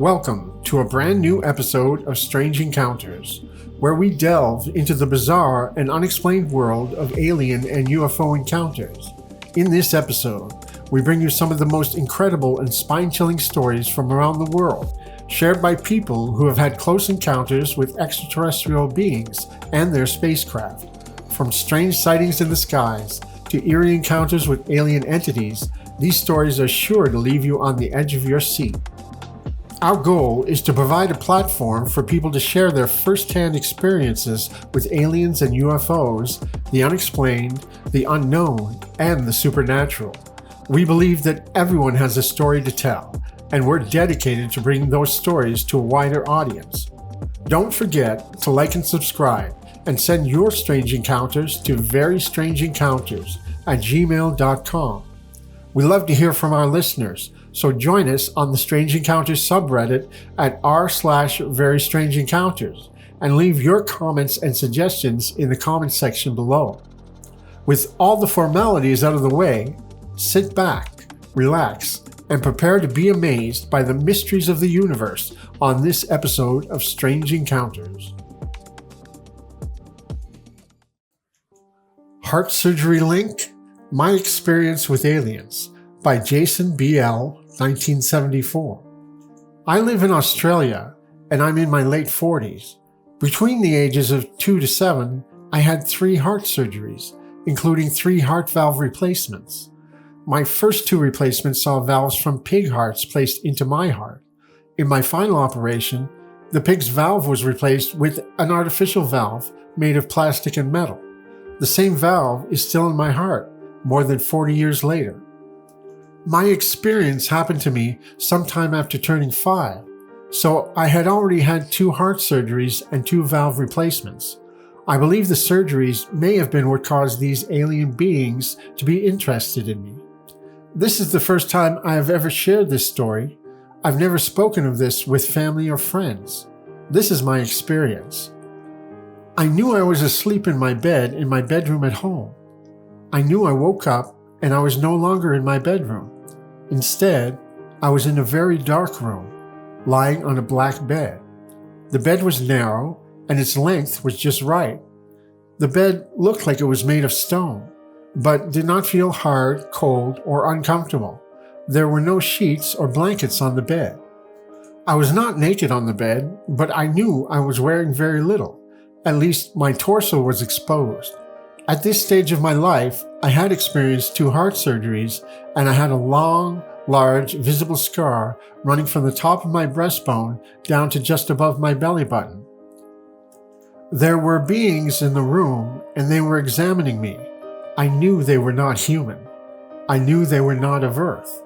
Welcome to a brand new episode of Strange Encounters, where we delve into the bizarre and unexplained world of alien and UFO encounters. In this episode, we bring you some of the most incredible and spine-chilling stories from around the world, shared by people who have had close encounters with extraterrestrial beings and their spacecraft. From strange sightings in the skies to eerie encounters with alien entities, these stories are sure to leave you on the edge of your seat. Our goal is to provide a platform for people to share their first-hand experiences with aliens and UFOs, the unexplained, the unknown, and the supernatural. We believe that everyone has a story to tell, and we're dedicated to bringing those stories to a wider audience. Don't forget to like and subscribe, and send your strange encounters to verystrangeencounters@gmail.com. We love to hear from our listeners, so join us on the Strange Encounters subreddit at r/verystrangeencounters and leave your comments and suggestions in the comments section below. With all the formalities out of the way, sit back, relax, and prepare to be amazed by the mysteries of the universe on this episode of Strange Encounters. Heart Surgery Link: My Experience with Aliens by Jason B.L., 1974. I live in Australia, and I'm in my late 40s. Between the ages of 2 to 7, I had 3 heart surgeries, including 3 heart valve replacements. My first 2 replacements saw valves from pig hearts placed into my heart. In my final operation, the pig's valve was replaced with an artificial valve made of plastic and metal. The same valve is still in my heart, more than 40 years later. My experience happened to me sometime after turning 5, so I had already had 2 heart surgeries and 2 valve replacements. I believe the surgeries may have been what caused these alien beings to be interested in me. This is the first time I have ever shared this story. I've never spoken of this with family or friends. This is my experience. I knew I was asleep in my bed in my bedroom at home. I knew I woke up and I was no longer in my bedroom. Instead, I was in a very dark room, lying on a black bed. The bed was narrow and its length was just right. The bed looked like it was made of stone, but did not feel hard, cold, or uncomfortable. There were no sheets or blankets on the bed. I was not naked on the bed, but I knew I was wearing very little. At least my torso was exposed. At this stage of my life, I had experienced 2 heart surgeries, and I had a long, large, visible scar running from the top of my breastbone down to just above my belly button. There were beings in the room, and they were examining me. I knew they were not human. I knew they were not of Earth.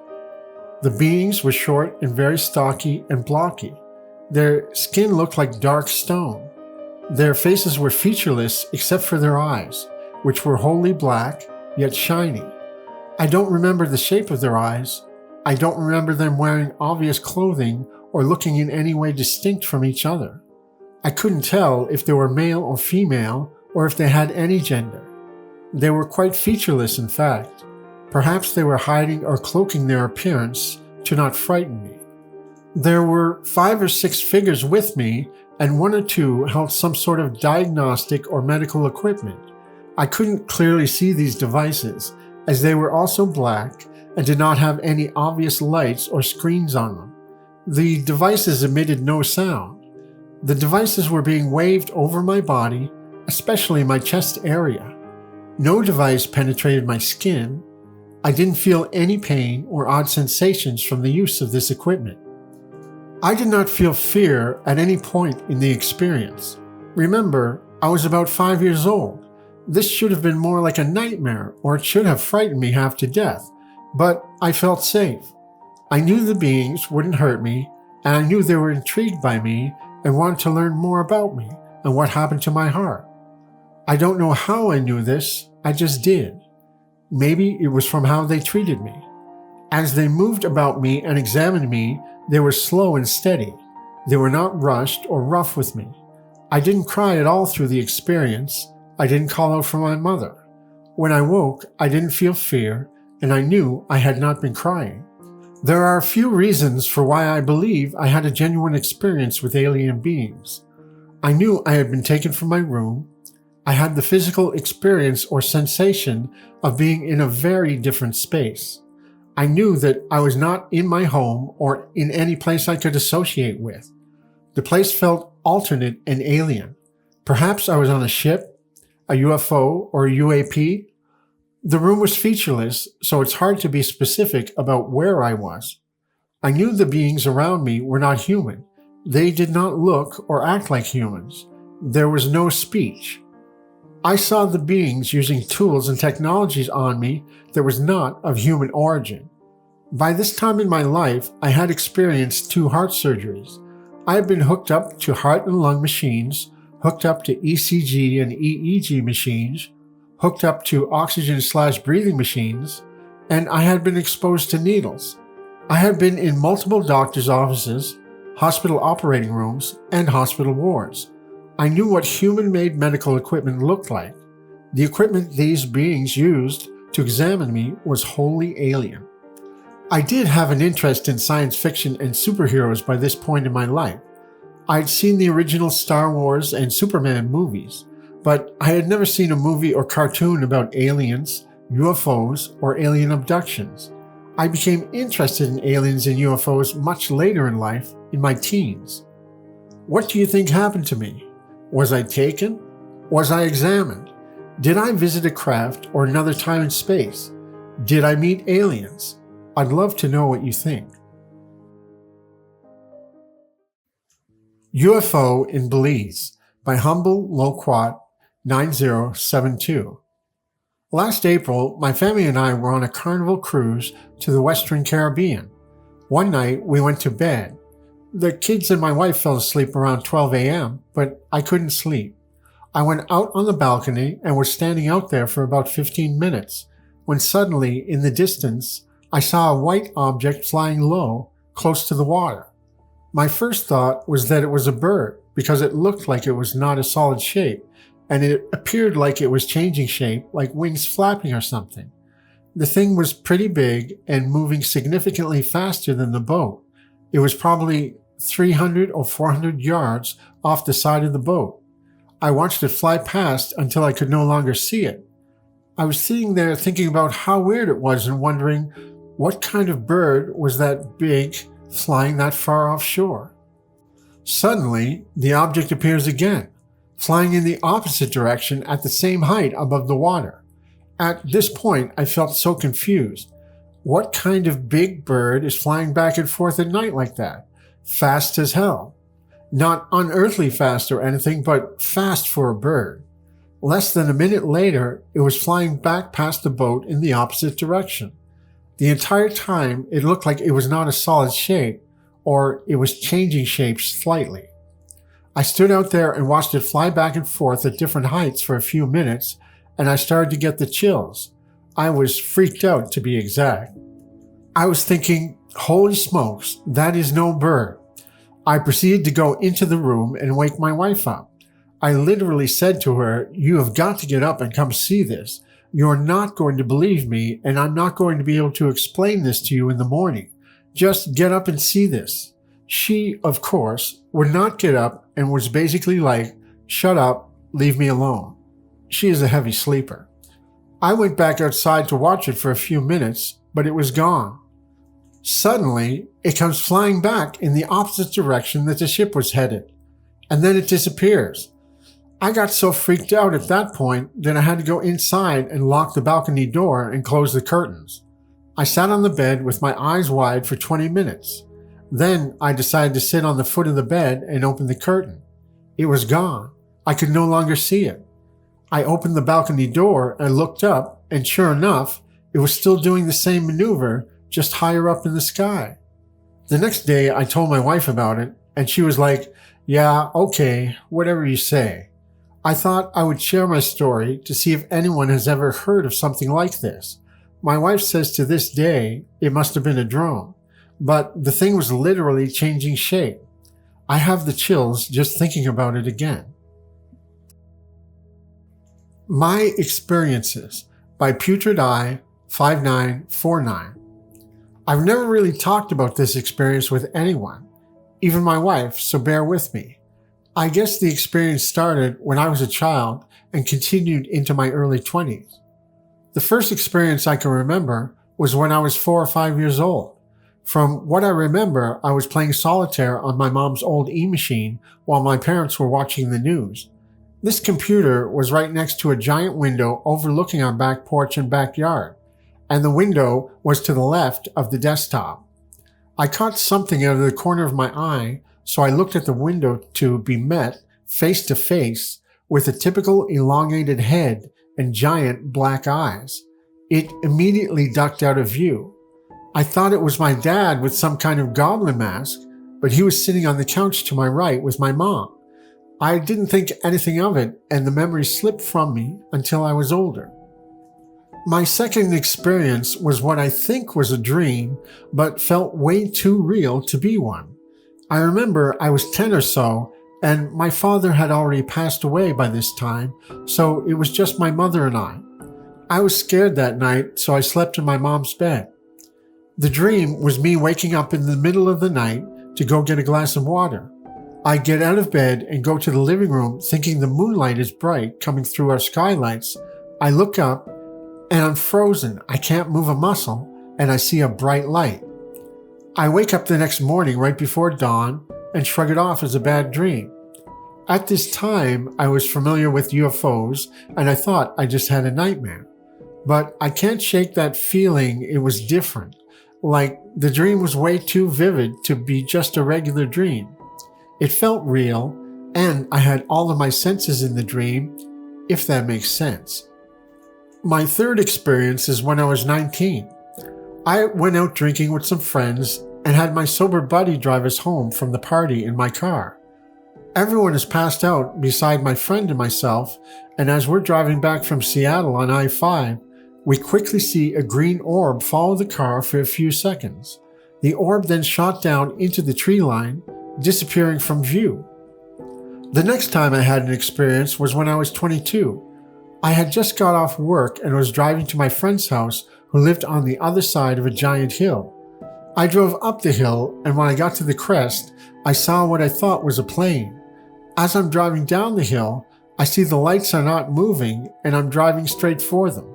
The beings were short and very stocky and blocky. Their skin looked like dark stone. Their faces were featureless except for their eyes, which were wholly black, yet shiny. I don't remember the shape of their eyes. I don't remember them wearing obvious clothing or looking in any way distinct from each other. I couldn't tell if they were male or female, or if they had any gender. They were quite featureless, in fact. Perhaps they were hiding or cloaking their appearance to not frighten me. There were 5 or 6 figures with me, and 1 or 2 held some sort of diagnostic or medical equipment. I couldn't clearly see these devices, as they were also black and did not have any obvious lights or screens on them. The devices emitted no sound. The devices were being waved over my body, especially my chest area. No device penetrated my skin. I didn't feel any pain or odd sensations from the use of this equipment. I did not feel fear at any point in the experience. Remember, I was about 5 years old. This should have been more like a nightmare, or it should have frightened me half to death, but I felt safe. I knew the beings wouldn't hurt me, and I knew they were intrigued by me and wanted to learn more about me and what happened to my heart. I don't know how I knew this, I just did. Maybe it was from how they treated me. As they moved about me and examined me, they were slow and steady. They were not rushed or rough with me. I didn't cry at all through the experience. I didn't call out for my mother. When I woke, I didn't feel fear, and I knew I had not been crying. There are a few reasons for why I believe I had a genuine experience with alien beings. I knew I had been taken from my room. I had the physical experience or sensation of being in a very different space. I knew that I was not in my home or in any place I could associate with. The place felt alternate and alien. Perhaps I was on a ship, a UFO, or a UAP. The room was featureless, so it's hard to be specific about where I was. I knew the beings around me were not human. They did not look or act like humans. There was no speech. I saw the beings using tools and technologies on me that was not of human origin. By this time in my life, I had experienced 2 heart surgeries. I had been hooked up to heart and lung machines, hooked up to ECG and EEG machines, hooked up to oxygen/breathing machines, and I had been exposed to needles. I had been in multiple doctor's offices, hospital operating rooms, and hospital wards. I knew what human-made medical equipment looked like. The equipment these beings used to examine me was wholly alien. I did have an interest in science fiction and superheroes by this point in my life. I'd seen the original Star Wars and Superman movies, but I had never seen a movie or cartoon about aliens, UFOs, or alien abductions. I became interested in aliens and UFOs much later in life, in my teens. What do you think happened to me? Was I taken? Was I examined? Did I visit a craft or another time and space? Did I meet aliens? I'd love to know what you think. UFO in Belize by Humble Loquat 9072. Last April, my family and I were on a carnival cruise to the Western Caribbean. One night, we went to bed. The kids and my wife fell asleep around 12 a.m., but I couldn't sleep. I went out on the balcony and was standing out there for about 15 minutes, when suddenly, in the distance, I saw a white object flying low, close to the water. My first thought was that it was a bird, because it looked like it was not a solid shape, and it appeared like it was changing shape, like wings flapping or something. The thing was pretty big and moving significantly faster than the boat. It was probably 300 or 400 yards off the side of the boat. I watched it fly past until I could no longer see it. I was sitting there thinking about how weird it was and wondering what kind of bird was that big, flying that far offshore. Suddenly, the object appears again, flying in the opposite direction at the same height above the water. At this point, I felt so confused. What kind of big bird is flying back and forth at night like that? Fast as hell. Not unearthly fast or anything, but fast for a bird. Less than a minute later, it was flying back past the boat in the opposite direction. The entire time, it looked like it was not a solid shape, or it was changing shapes slightly. I stood out there and watched it fly back and forth at different heights for a few minutes, and I started to get the chills. I was freaked out, to be exact. I was thinking, holy smokes, that is no bird. I proceeded to go into the room and wake my wife up. I literally said to her, "You have got to get up and come see this. You're not going to believe me, and I'm not going to be able to explain this to you in the morning. Just get up and see this." She, of course, would not get up and was basically like, "Shut up, leave me alone." She is a heavy sleeper. I went back outside to watch it for a few minutes, but it was gone. Suddenly, it comes flying back in the opposite direction that the ship was headed, and then it disappears. I got so freaked out at that point that I had to go inside and lock the balcony door and close the curtains. I sat on the bed with my eyes wide for 20 minutes. Then I decided to sit on the foot of the bed and open the curtain. It was gone. I could no longer see it. I opened the balcony door and looked up, and sure enough, it was still doing the same maneuver, just higher up in the sky. The next day, I told my wife about it, and she was like, "Yeah, okay, whatever you say." I thought I would share my story to see if anyone has ever heard of something like this. My wife says to this day, it must have been a drone, but the thing was literally changing shape. I have the chills just thinking about it again. My Experiences by Putrid Eye 5949. I've never really talked about this experience with anyone, even my wife, so bear with me. I guess the experience started when I was a child and continued into my early 20s. The first experience I can remember was when I was 4 or 5 years old. From what I remember, I was playing solitaire on my mom's old e-machine while my parents were watching the news. This computer was right next to a giant window overlooking our back porch and backyard, and the window was to the left of the desktop. I caught something out of the corner of my eye, so I looked at the window to be met face to face with a typical elongated head and giant black eyes. It immediately ducked out of view. I thought it was my dad with some kind of goblin mask, but he was sitting on the couch to my right with my mom. I didn't think anything of it, and the memory slipped from me until I was older. My second experience was what I think was a dream, but felt way too real to be one. I remember I was 10 or so, and my father had already passed away by this time, so it was just my mother and I. I was scared that night, so I slept in my mom's bed. The dream was me waking up in the middle of the night to go get a glass of water. I get out of bed and go to the living room thinking the moonlight is bright coming through our skylights. I look up and I'm frozen. I can't move a muscle and I see a bright light. I wake up the next morning right before dawn and shrug it off as a bad dream. At this time, I was familiar with UFOs and I thought I just had a nightmare. But I can't shake that feeling it was different. Like the dream was way too vivid to be just a regular dream. It felt real, and I had all of my senses in the dream, if that makes sense. My third experience is when I was 19. I went out drinking with some friends and had my sober buddy drive us home from the party in my car. Everyone is passed out beside my friend and myself, and as we're driving back from Seattle on I-5, we quickly see a green orb follow the car for a few seconds. The orb then shot down into the tree line, disappearing from view. The next time I had an experience was when I was 22. I had just got off work and was driving to my friend's house who lived on the other side of a giant hill. I drove up the hill, and when I got to the crest, I saw what I thought was a plane. As I'm driving down the hill, I see the lights are not moving and I'm driving straight for them.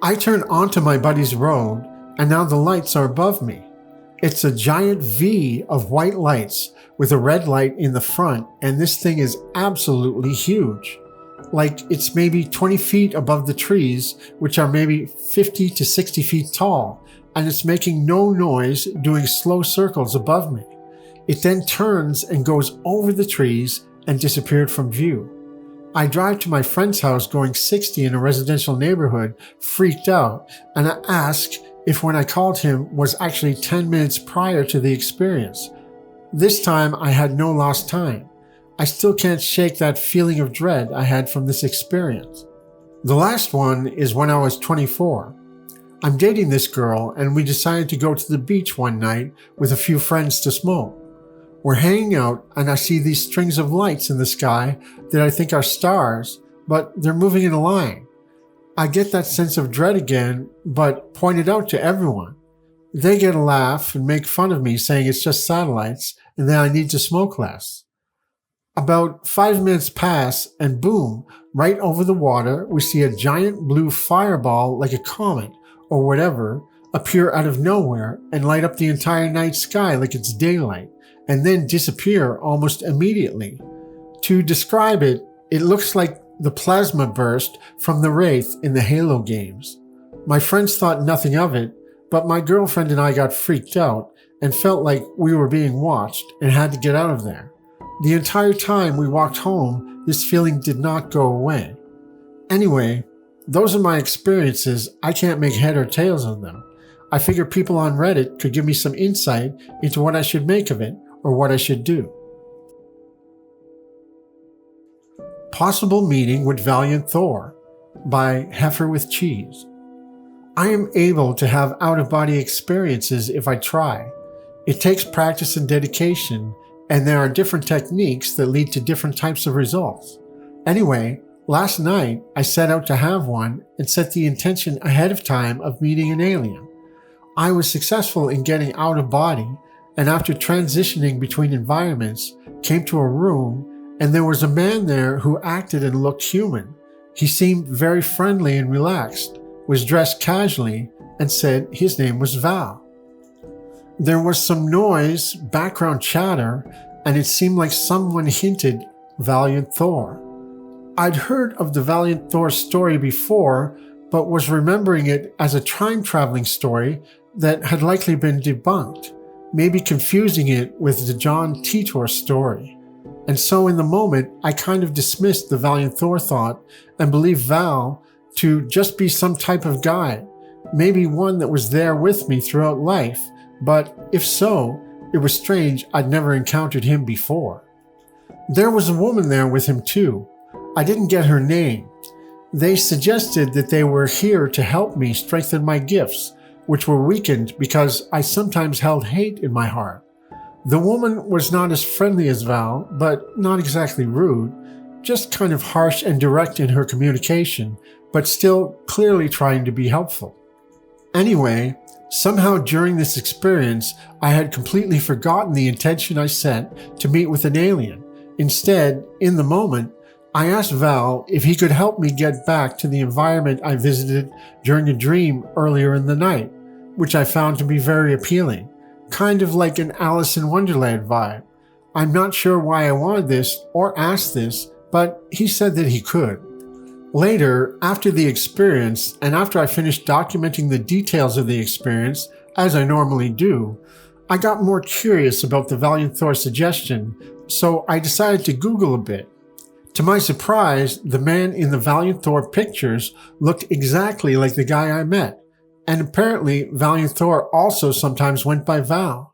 I turn onto my buddy's road, and now the lights are above me. It's a giant V of white lights with a red light in the front, and this thing is absolutely huge. Like it's maybe 20 feet above the trees, which are maybe 50 to 60 feet tall, and it's making no noise, doing slow circles above me. It then turns and goes over the trees and disappeared from view. I drive to my friend's house going 60 in a residential neighborhood, freaked out, and I ask if when I called him was actually 10 minutes prior to the experience. This time I had no lost time. I still can't shake that feeling of dread I had from this experience. The last one is when I was 24. I'm dating this girl and we decided to go to the beach one night with a few friends to smoke. We're hanging out and I see these strings of lights in the sky that I think are stars, but they're moving in a line. I get that sense of dread again, but point it out to everyone. They get a laugh and make fun of me saying it's just satellites and that I need to smoke less. About 5 minutes pass and boom, right over the water, we see a giant blue fireball like a comet or whatever appear out of nowhere and light up the entire night sky like it's daylight, and then disappear almost immediately. To describe it, it looks like the plasma burst from the Wraith in the Halo games. My friends thought nothing of it, but my girlfriend and I got freaked out and felt like we were being watched and had to get out of there. The entire time we walked home, this feeling did not go away. Anyway, those are my experiences. I can't make head or tails of them. I figure people on Reddit could give me some insight into what I should make of it or what I should do. Possible meeting with Valiant Thor by Heifer with Cheese. I am able to have out-of-body experiences if I try. It takes practice and dedication, and there are different techniques that lead to different types of results. Anyway, last night I set out to have one and set the intention ahead of time of meeting an alien. I was successful in getting out of body, and after transitioning between environments, came to a room, and there was a man there who acted and looked human. He seemed very friendly and relaxed, was dressed casually, and said his name was Val. There was some noise, background chatter, and it seemed like someone hinted Valiant Thor. I'd heard of the Valiant Thor story before, but was remembering it as a time-traveling story that had likely been debunked, maybe confusing it with the John Titor story. And so in the moment, I kind of dismissed the Valiant Thor thought and believed Val to just be some type of guide, maybe one that was there with me throughout life, but if so, it was strange I'd never encountered him before. There was a woman there with him too. I didn't get her name. They suggested that they were here to help me strengthen my gifts, which were weakened because I sometimes held hate in my heart. The woman was not as friendly as Val, but not exactly rude, just kind of harsh and direct in her communication, but still clearly trying to be helpful. Anyway, somehow during this experience, I had completely forgotten the intention I set to meet with an alien. Instead, in the moment, I asked Val if he could help me get back to the environment I visited during a dream earlier in the night, which I found to be very appealing, kind of like an Alice in Wonderland vibe. I'm not sure why I wanted this or asked this, but he said that he could. Later, after the experience, and after I finished documenting the details of the experience, as I normally do, I got more curious about the Valiant Thor suggestion, so I decided to Google a bit. To my surprise, the man in the Valiant Thor pictures looked exactly like the guy I met, and apparently Valiant Thor also sometimes went by Val.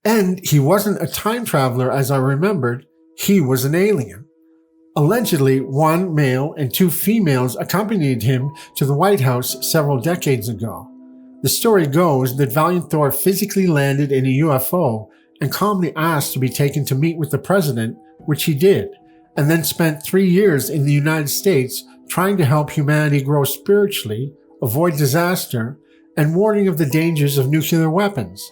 And he wasn't a time traveler as I remembered, he was an alien. Allegedly, one male and two females accompanied him to the White House several decades ago. The story goes that Valiant Thor physically landed in a UFO and calmly asked to be taken to meet with the president, which he did, and then spent 3 years in the United States trying to help humanity grow spiritually, avoid disaster, and warning of the dangers of nuclear weapons.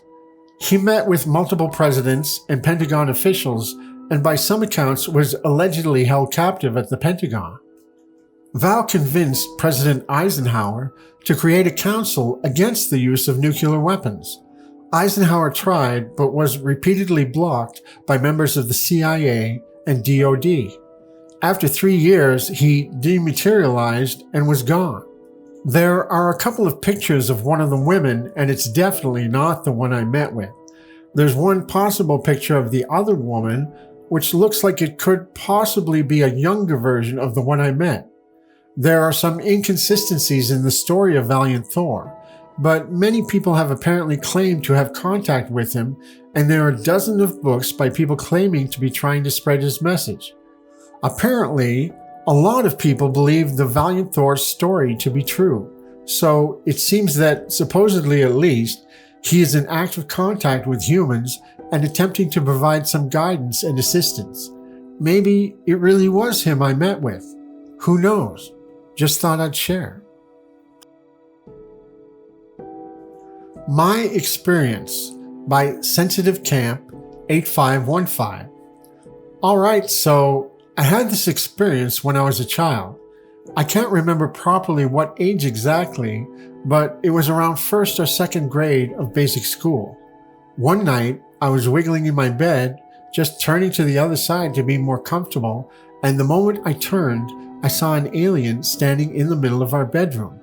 He met with multiple presidents and Pentagon officials, and by some accounts was allegedly held captive at the Pentagon. Val convinced President Eisenhower to create a council against the use of nuclear weapons. Eisenhower tried, but was repeatedly blocked by members of the CIA and DoD. After 3 years, he dematerialized and was gone. There are a couple of pictures of one of the women, and it's definitely not the one I met with. There's one possible picture of the other woman, which looks like it could possibly be a younger version of the one I met. There are some inconsistencies in the story of Valiant Thor, but many people have apparently claimed to have contact with him, and there are dozens of books by people claiming to be trying to spread his message. Apparently, a lot of people believe the Valiant Thor story to be true, so it seems that, supposedly at least, he is in active contact with humans and attempting to provide some guidance and assistance. Maybe it really was him I met with. Who knows? Just thought I'd share. My Experience by Sensitive Camp 8515. Alright, so I had this experience when I was a child. I can't remember properly what age exactly, but it was around first or second grade of basic school. One night, I was wiggling in my bed, just turning to the other side to be more comfortable, and the moment I turned, I saw an alien standing in the middle of our bedroom.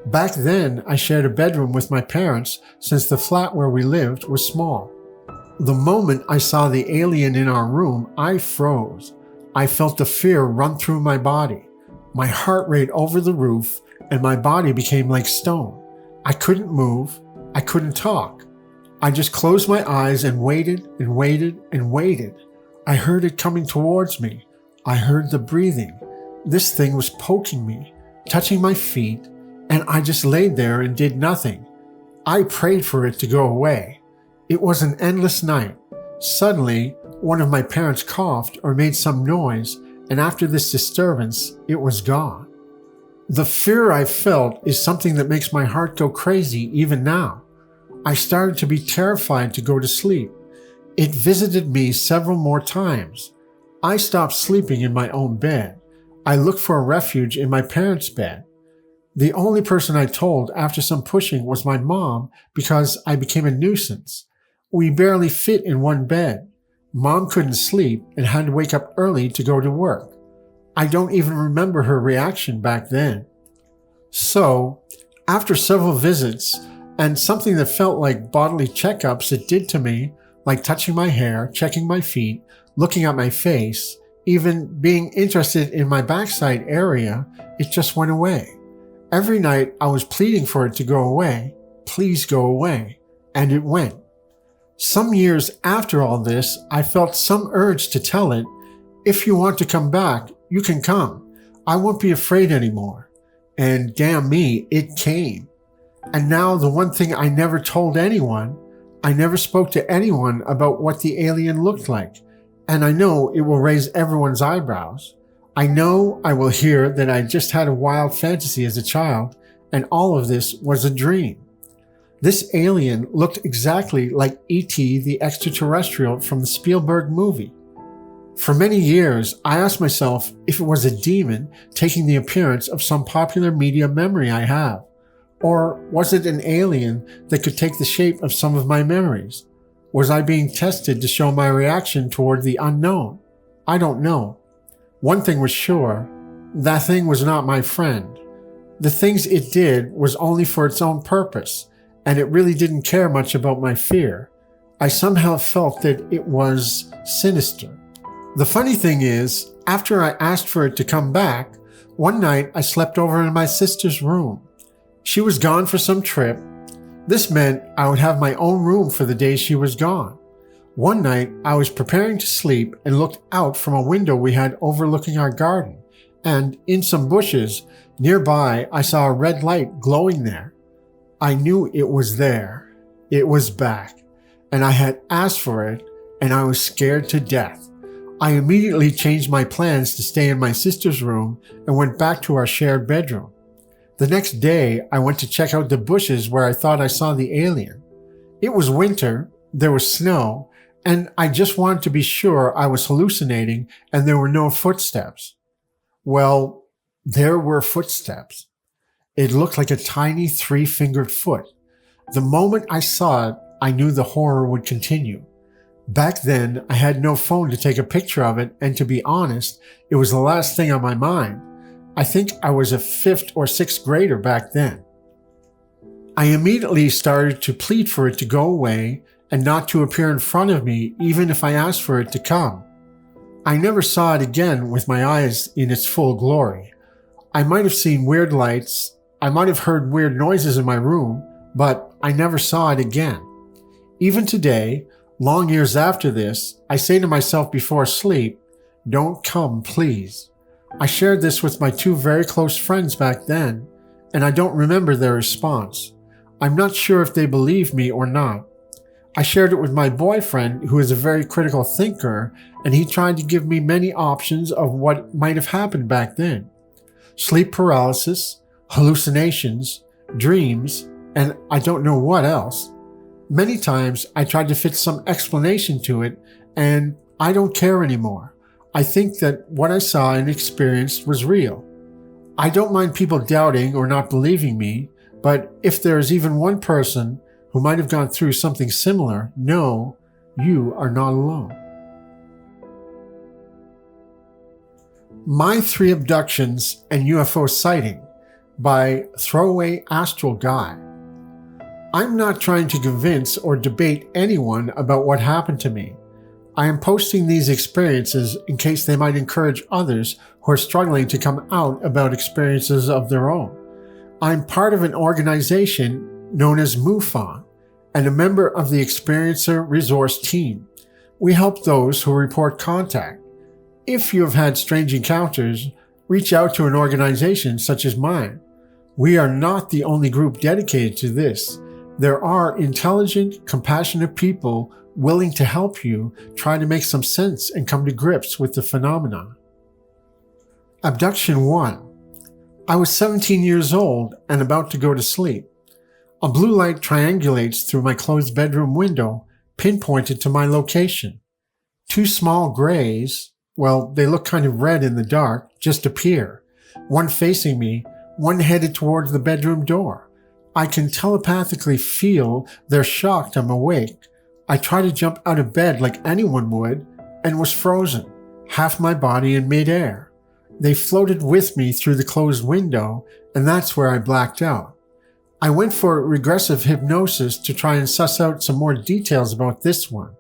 Back then, I shared a bedroom with my parents since the flat where we lived was small. The moment I saw the alien in our room, I froze. I felt the fear run through my body. My heart rate over the roof, and my body became like stone. I couldn't move. I couldn't talk. I just closed my eyes and waited and waited and waited. I heard it coming towards me. I heard the breathing. This thing was poking me, touching my feet, and I just laid there and did nothing. I prayed for it to go away. It was an endless night. Suddenly, one of my parents coughed or made some noise, and after this disturbance, it was gone. The fear I felt is something that makes my heart go crazy even now. I started to be terrified to go to sleep. It visited me several more times. I stopped sleeping in my own bed. I looked for a refuge in my parents' bed. The only person I told after some pushing was my mom because I became a nuisance. We barely fit in one bed. Mom couldn't sleep and had to wake up early to go to work. I don't even remember her reaction back then. So, after several visits and something that felt like bodily checkups it did to me, like touching my hair, checking my feet, looking at my face, even being interested in my backside area, it just went away. Every night I was pleading for it to go away. Please go away. And it went. Some years after all this, I felt some urge to tell it, if you want to come back, you can come. I won't be afraid anymore. And damn me, it came. And now the one thing I never told anyone, I never spoke to anyone about what the alien looked like. And I know it will raise everyone's eyebrows. I know I will hear that I just had a wild fantasy as a child, and all of this was a dream. This alien looked exactly like E.T. the extraterrestrial from the Spielberg movie. For many years, I asked myself if it was a demon taking the appearance of some popular media memory I have, or was it an alien that could take the shape of some of my memories? Was I being tested to show my reaction toward the unknown? I don't know. One thing was sure, that thing was not my friend. The things it did was only for its own purpose, and it really didn't care much about my fear. I somehow felt that it was sinister. The funny thing is, after I asked for it to come back, one night I slept over in my sister's room. She was gone for some trip. This meant I would have my own room for the days she was gone. One night I was preparing to sleep and looked out from a window we had overlooking our garden, and in some bushes nearby I saw a red light glowing there. I knew it was there. It was back, and I had asked for it, and I was scared to death. I immediately changed my plans to stay in my sister's room and went back to our shared bedroom. The next day, I went to check out the bushes where I thought I saw the alien. It was winter, there was snow, and I just wanted to be sure I was hallucinating and there were no footsteps. Well, there were footsteps. It looked like a tiny 3-fingered foot. The moment I saw it, I knew the horror would continue. Back then, I had no phone to take a picture of it, and to be honest, it was the last thing on my mind. I think I was a 5th or 6th grader back then. I immediately started to plead for it to go away and not to appear in front of me even if I asked for it to come. I never saw it again with my eyes in its full glory. I might have seen weird lights, I might have heard weird noises in my room, but I never saw it again. Even today, long years after this, I say to myself before sleep, "Don't come, please." I shared this with my 2 very close friends back then, and I don't remember their response. I'm not sure if they believed me or not. I shared it with my boyfriend, who is a very critical thinker, and he tried to give me many options of what might have happened back then. Sleep paralysis, hallucinations, dreams, and I don't know what else. Many times I tried to fit some explanation to it, and I don't care anymore. I think that what I saw and experienced was real. I don't mind people doubting or not believing me, but if there is even one person who might have gone through something similar, know you are not alone. My 3 Abductions and UFO Sighting by Throwaway Astral Guy. I'm not trying to convince or debate anyone about what happened to me. I am posting these experiences in case they might encourage others who are struggling to come out about experiences of their own. I'm part of an organization known as MUFON and a member of the Experiencer Resource Team. We help those who report contact. If you have had strange encounters, reach out to an organization such as mine. We are not the only group dedicated to this. There are intelligent, compassionate people willing to help you try to make some sense and come to grips with the phenomenon. Abduction 1. I was 17 years old and about to go to sleep. A blue light triangulates through my closed bedroom window, pinpointed to my location. Two small grays, well, they look kind of red in the dark, just appear. One facing me, one headed towards the bedroom door. I can telepathically feel they're shocked I'm awake. I try to jump out of bed like anyone would, and was frozen, half my body in midair. They floated with me through the closed window, and that's where I blacked out. I went for regressive hypnosis to try and suss out some more details about this one.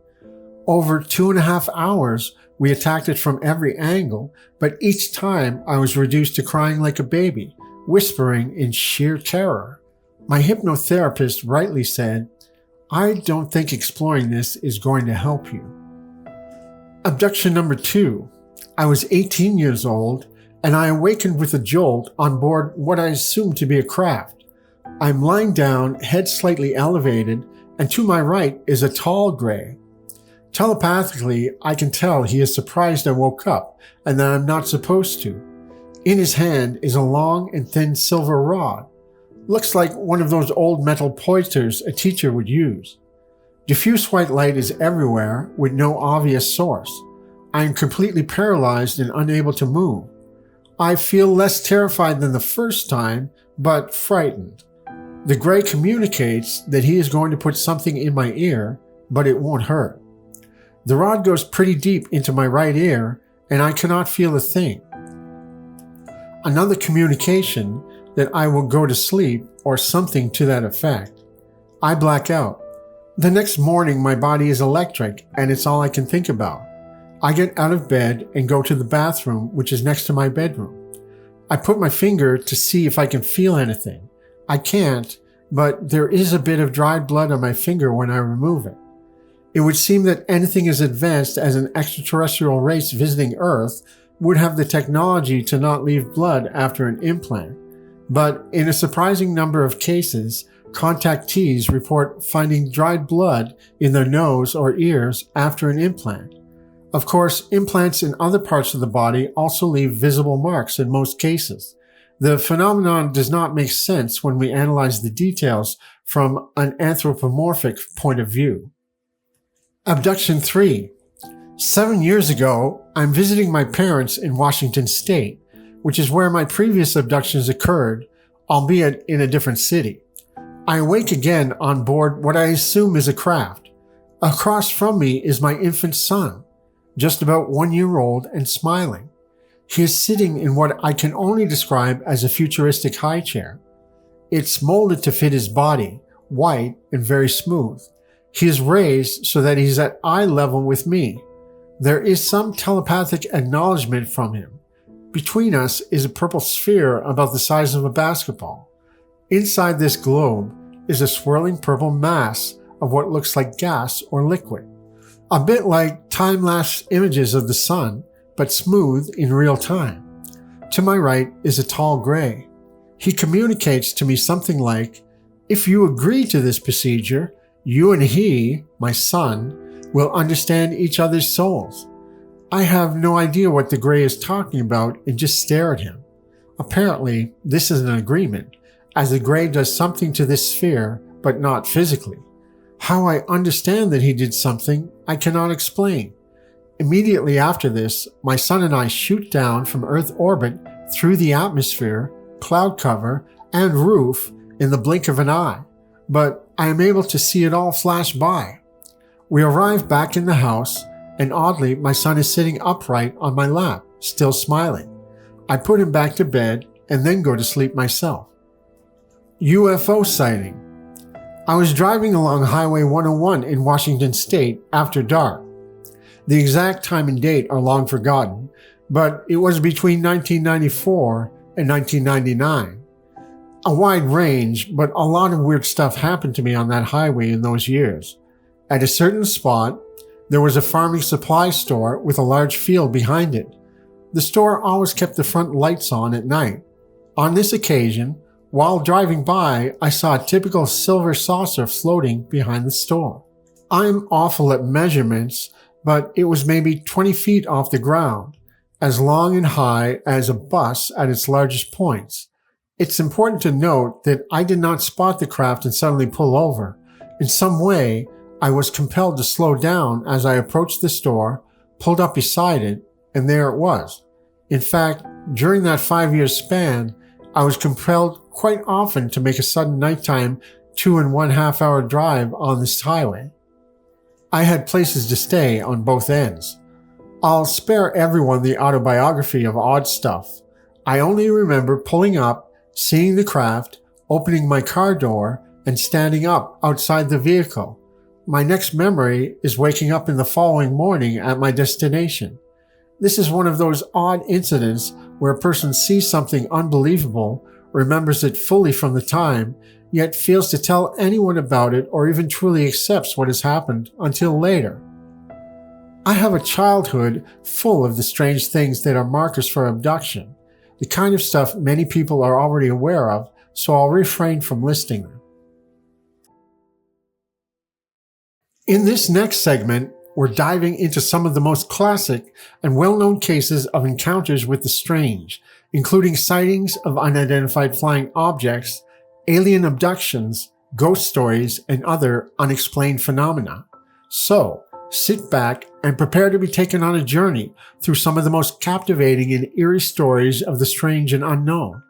Over 2.5 hours, we attacked it from every angle, but each time I was reduced to crying like a baby, whispering in sheer terror. My hypnotherapist rightly said, "I don't think exploring this is going to help you." Abduction number 2. I was 18 years old, and I awakened with a jolt on board what I assumed to be a craft. I'm lying down, head slightly elevated, and to my right is a tall gray. Telepathically, I can tell he is surprised I woke up and that I'm not supposed to. In his hand is a long and thin silver rod. Looks like one of those old metal pointers a teacher would use. Diffuse white light is everywhere with no obvious source. I am completely paralyzed and unable to move. I feel less terrified than the first time, but frightened. The gray communicates that he is going to put something in my ear, but it won't hurt. The rod goes pretty deep into my right ear, and I cannot feel a thing. Another communication that I will go to sleep or something to that effect. I black out. The next morning my body is electric and it's all I can think about. I get out of bed and go to the bathroom, which is next to my bedroom. I put my finger to see if I can feel anything. I can't, but there is a bit of dried blood on my finger when I remove it. It would seem that anything as advanced as an extraterrestrial race visiting Earth would have the technology to not leave blood after an implant. But in a surprising number of cases, contactees report finding dried blood in their nose or ears after an implant. Of course, implants in other parts of the body also leave visible marks in most cases. The phenomenon does not make sense when we analyze the details from an anthropomorphic point of view. Abduction 3. 7 years ago, I'm visiting my parents in Washington State, which is where my previous abductions occurred, albeit in a different city. I awake again on board what I assume is a craft. Across from me is my infant son, just about 1 year old and smiling. He is sitting in what I can only describe as a futuristic high chair. It's molded to fit his body, white and very smooth. He is raised so that he's at eye level with me. There is some telepathic acknowledgement from him. Between us is a purple sphere about the size of a basketball. Inside this globe is a swirling purple mass of what looks like gas or liquid. A bit like time-lapse images of the sun, but smooth in real time. To my right is a tall gray. He communicates to me something like, "If you agree to this procedure, you and he, my son, will understand each other's souls." I have no idea what the gray is talking about and just stare at him. Apparently, this is an agreement, as the gray does something to this sphere, but not physically. How I understand that he did something, I cannot explain. Immediately after this, my son and I shoot down from Earth orbit through the atmosphere, cloud cover, and roof in the blink of an eye, but I am able to see it all flash by. We arrive back in the house, and oddly, my son is sitting upright on my lap, still smiling. I put him back to bed and then go to sleep myself. UFO sighting. I was driving along Highway 101 in Washington State after dark. The exact time and date are long forgotten, but it was between 1994 and 1999. A wide range, but a lot of weird stuff happened to me on that highway in those years. At a certain spot, there was a farming supply store with a large field behind it. The store always kept the front lights on at night. On this occasion, while driving by, I saw a typical silver saucer floating behind the store. I'm awful at measurements, but it was maybe 20 feet off the ground, as long and high as a bus at its largest points. It's important to note that I did not spot the craft and suddenly pull over. In some way, I was compelled to slow down as I approached the store, pulled up beside it, and there it was. In fact, during that 5-year span, I was compelled quite often to make a sudden nighttime 2.5 hour drive on this highway. I had places to stay on both ends. I'll spare everyone the autobiography of odd stuff. I only remember pulling up, seeing the craft, opening my car door, and standing up outside the vehicle. My next memory is waking up in the following morning at my destination. This is one of those odd incidents where a person sees something unbelievable, remembers it fully from the time, yet fails to tell anyone about it or even truly accepts what has happened until later. I have a childhood full of the strange things that are markers for abduction, the kind of stuff many people are already aware of, so I'll refrain from listing them. In this next segment, we're diving into some of the most classic and well-known cases of encounters with the strange, including sightings of unidentified flying objects, alien abductions, ghost stories, and other unexplained phenomena. So, sit back and prepare to be taken on a journey through some of the most captivating and eerie stories of the strange and unknown.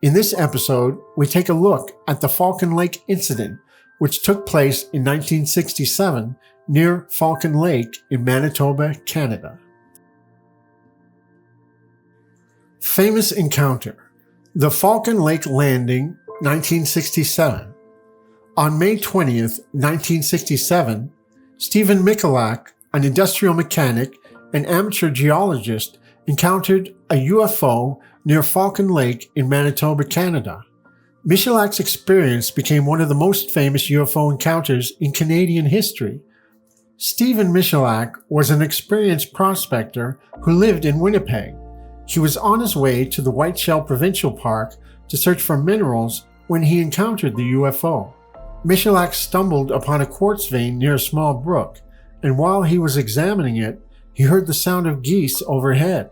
In this episode, we take a look at the Falcon Lake incident, which took place in 1967 near Falcon Lake in Manitoba, Canada. Famous encounter: the Falcon Lake landing, 1967. On May 20th, 1967, Stephen Michalak, an industrial mechanic and amateur geologist, encountered a UFO near Falcon Lake in Manitoba, Canada. Michalak's experience became one of the most famous UFO encounters in Canadian history. Stephen Michalak was an experienced prospector who lived in Winnipeg. He was on his way to the Whiteshell Provincial Park to search for minerals when he encountered the UFO. Michalak stumbled upon a quartz vein near a small brook, and while he was examining it, he heard the sound of geese overhead.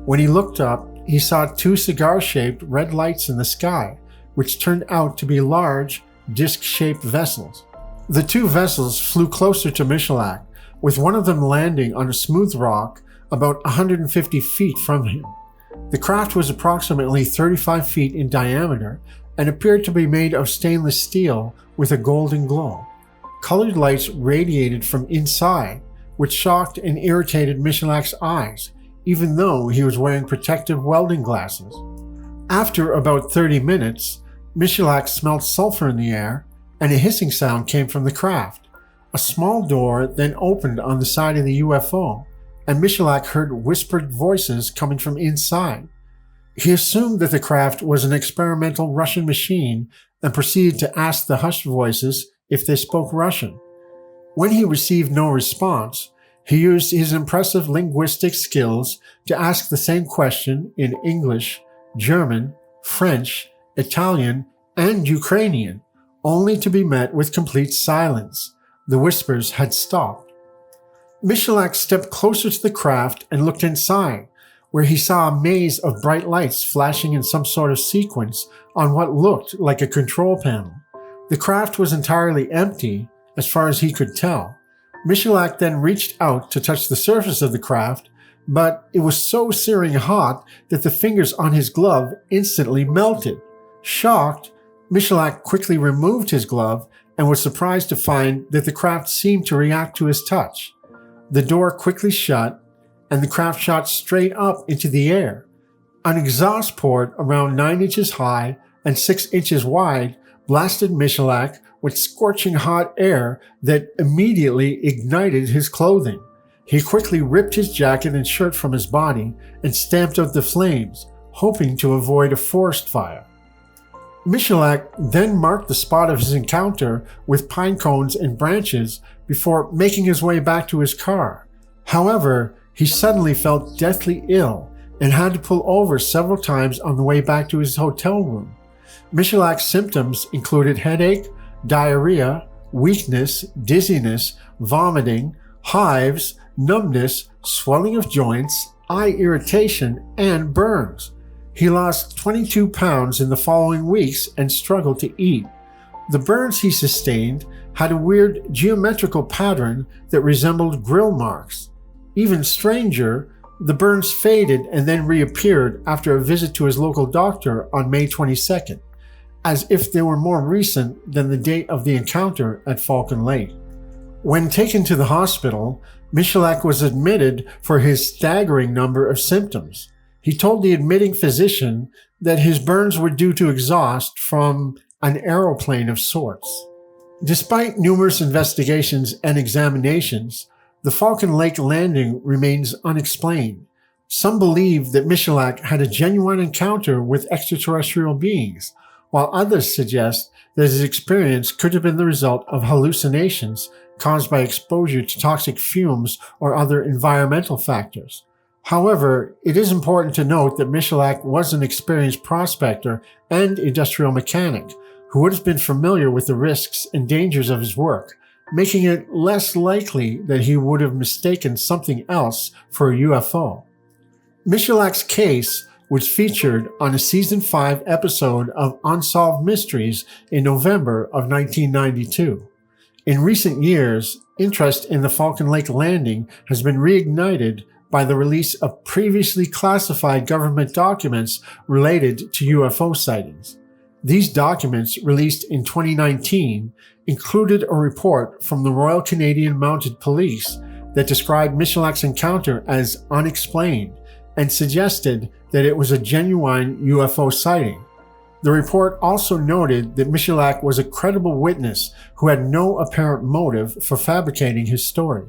When he looked up, he saw 2 cigar-shaped red lights in the sky, which turned out to be large, disc-shaped vessels. The 2 vessels flew closer to Michalak, with one of them landing on a smooth rock about 150 feet from him. The craft was approximately 35 feet in diameter and appeared to be made of stainless steel with a golden glow. Colored lights radiated from inside, which shocked and irritated Michalak's eyes, even though he was wearing protective welding glasses. After about 30 minutes, Michalak smelled sulfur in the air, and a hissing sound came from the craft. A small door then opened on the side of the UFO, and Michalak heard whispered voices coming from inside. He assumed that the craft was an experimental Russian machine and proceeded to ask the hushed voices if they spoke Russian. When he received no response, he used his impressive linguistic skills to ask the same question in English, German, French, Italian, and Ukrainian, only to be met with complete silence. The whispers had stopped. Michalak stepped closer to the craft and looked inside, where he saw a maze of bright lights flashing in some sort of sequence on what looked like a control panel. The craft was entirely empty, as far as he could tell. Michalak then reached out to touch the surface of the craft, but it was so searing hot that the fingers on his glove instantly melted. Shocked, Michalak quickly removed his glove and was surprised to find that the craft seemed to react to his touch. The door quickly shut, and the craft shot straight up into the air. An exhaust port around 9 inches high and 6 inches wide blasted Michalak with scorching hot air that immediately ignited his clothing. He quickly ripped his jacket and shirt from his body and stamped out the flames, hoping to avoid a forest fire. Michalak then marked the spot of his encounter with pine cones and branches before making his way back to his car. However, he suddenly felt deathly ill and had to pull over several times on the way back to his hotel room. Michalak's symptoms included headache, diarrhea, weakness, dizziness, vomiting, hives, numbness, swelling of joints, eye irritation, and burns. He lost 22 pounds in the following weeks and struggled to eat. The burns he sustained had a weird geometrical pattern that resembled grill marks. Even stranger, the burns faded and then reappeared after a visit to his local doctor on May 22nd, as if they were more recent than the date of the encounter at Falcon Lake. When taken to the hospital, Michalak was admitted for his staggering number of symptoms. He told the admitting physician that his burns were due to exhaust from an aeroplane of sorts. Despite numerous investigations and examinations, the Falcon Lake landing remains unexplained. Some believe that Michalak had a genuine encounter with extraterrestrial beings, while others suggest that his experience could have been the result of hallucinations caused by exposure to toxic fumes or other environmental factors. However, it is important to note that Michalak was an experienced prospector and industrial mechanic who would have been familiar with the risks and dangers of his work, making it less likely that he would have mistaken something else for a UFO. Michalak's case was featured on a Season 5 episode of Unsolved Mysteries in November of 1992. In recent years, interest in the Falcon Lake landing has been reignited by the release of previously classified government documents related to UFO sightings. These documents, released in 2019, included a report from the Royal Canadian Mounted Police that described Michalak's encounter as unexplained and suggested that it was a genuine UFO sighting. The report also noted that Michalak was a credible witness who had no apparent motive for fabricating his story.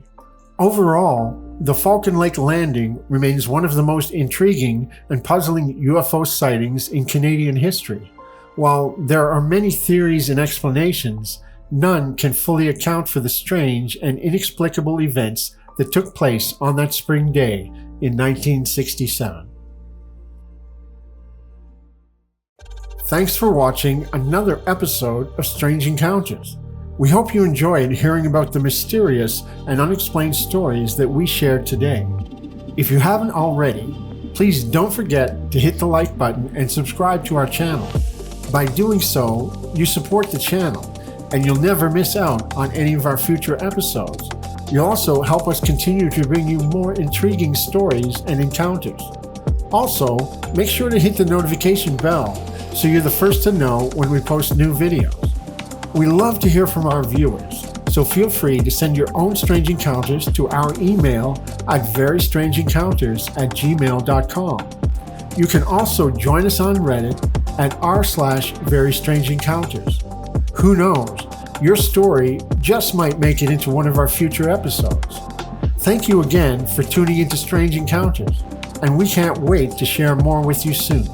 Overall, the Falcon Lake landing remains one of the most intriguing and puzzling UFO sightings in Canadian history. While there are many theories and explanations, none can fully account for the strange and inexplicable events that took place on that spring day in 1967. Thanks for watching another episode of Strange Encounters. We hope you enjoyed hearing about the mysterious and unexplained stories that we shared today. If you haven't already, please don't forget to hit the like button and subscribe to our channel. By doing so, you support the channel, and you'll never miss out on any of our future episodes. You'll also help us continue to bring you more intriguing stories and encounters. Also, make sure to hit the notification bell so you're the first to know when we post new videos. We love to hear from our viewers, so feel free to send your own strange encounters to our email at verystrangeencounters@gmail.com. You can also join us on Reddit at r/verystrangeencounters. Who knows, your story just might make it into one of our future episodes. Thank you again for tuning into Strange Encounters, and we can't wait to share more with you soon.